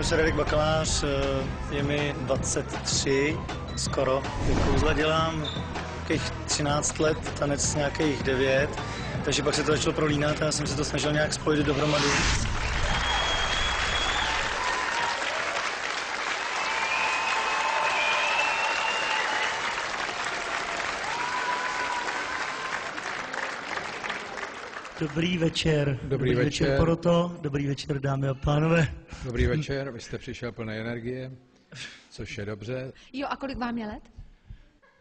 se Radek Bakalář, je mi 23, skoro. Kouzla dělám nějakých 13 let, tanec nějakých 9, takže pak se to začalo prolínat a já jsem se to snažil nějak spojit dohromady. Dobrý večer. Dobrý večer, poroto. Dobrý večer, dámy a pánové. Dobrý večer, vy jste přišel plný energie, což je dobře. Jo, a kolik vám je let?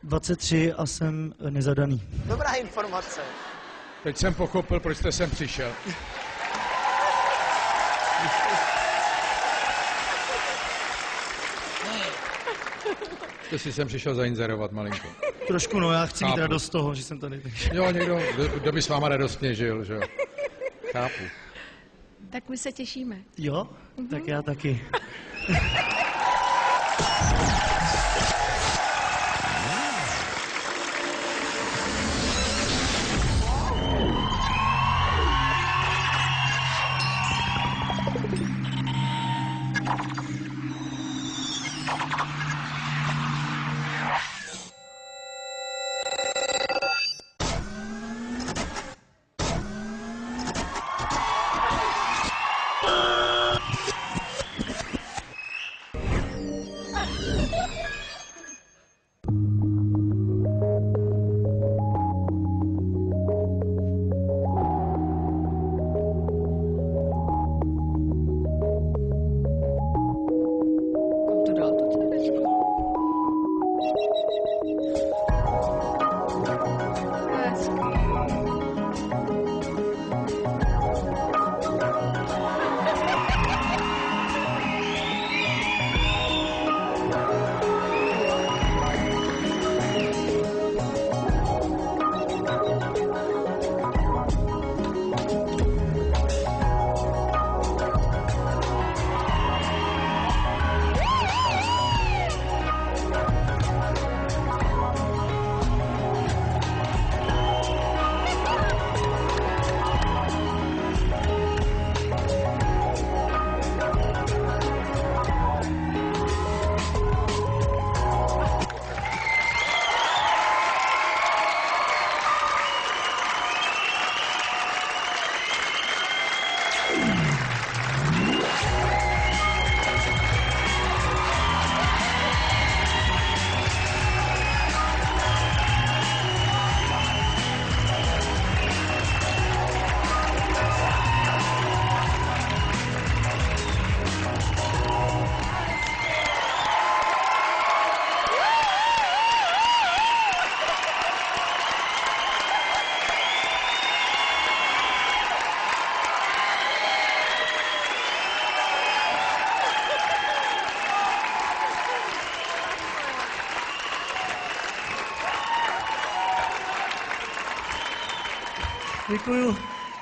23 a jsem nezadaný. Dobrá informace. Teď jsem pochopil, proč jste sem přišel. Jste si sem přišel zainzerovat malinko. Trošku no, já chci mít radost z toho, že jsem tady. Jo, někdo, kdo by s váma radostně žil, že jo? Chápu. Tak my se těšíme. Jo? Tak já taky.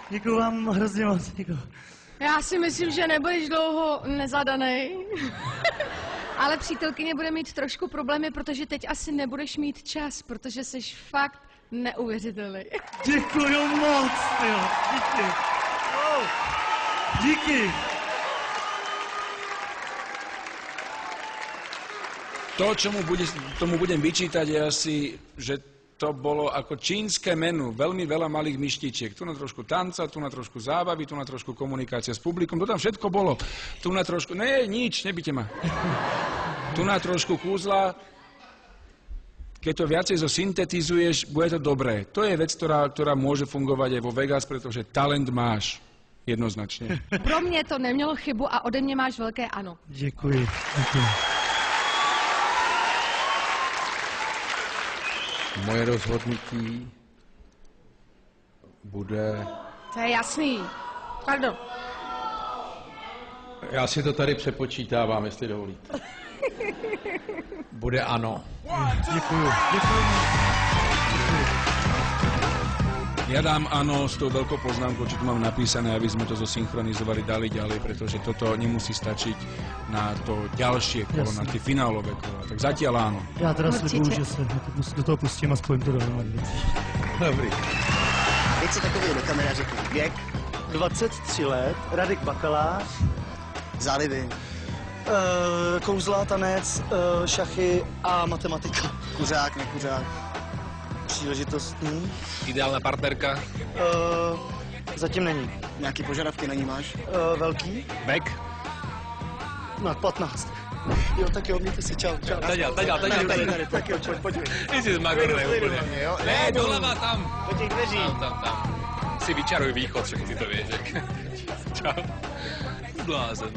Děkuju vám hrozně moc. Děkuju. Já si myslím, že nebudeš dlouho nezadanej. Ale přítelkyně bude mít trošku problémy, protože teď asi nebudeš mít čas, protože jsi fakt neuvěřitelný. Děkuju moc, jo. Díky. Oh. Díky. To, čo tomu budem vyčítať, je asi, že to bolo ako čínske menu, veľmi veľa malých myštičiek. Tu na trošku tanca, tu na trošku zábavy, tu na trošku komunikácia s publikom, to tam všetko bolo. Tu na trošku, nič, nebite ma. Tu na trošku kúzla. Keď to viacej zosyntetizuješ, bude to dobré. To je vec, ktorá môže fungovať aj vo Vegas, pretože talent máš. Jednoznačne. Pro mě to nemělo chybu a ode mě máš velké ano. Děkuji. Moje rozhodnutí bude... To je jasný. Pardon. Já si to tady přepočítávám, jestli dovolíte. Bude ano. Děkuju. Ja dám áno s tou veľkou poznámkou, čo tu mám napísané, aby sme to zosynchronizovali, dali ďalej, pretože toto nemusí stačiť na to ďalšie kolo, na tie finálové kola. Tak zatiaľ áno. Já teda slibuju, že se do toho pustím a spojím to dohromady. Dobrý. Teď se takový do kamery řekl věk. 23 let, Radek Bakalář. Zálivy. Kouzla, tanec, šachy a matematika. Kuřák, nekuřák. Příležitostný. Ideálna partnerka? Zatím není. Nějaký požadavky na ní máš? Velký? Bek? Na 15. Jo, tak jo, mějte si, čau. Tady. Tak jo, pojď. Ty jsi zmagrnej úplně. Ne, doleva tam. Do těch dveří. Tam. Si vyčaruj východ, však ty to vieš. Čau. Blázen.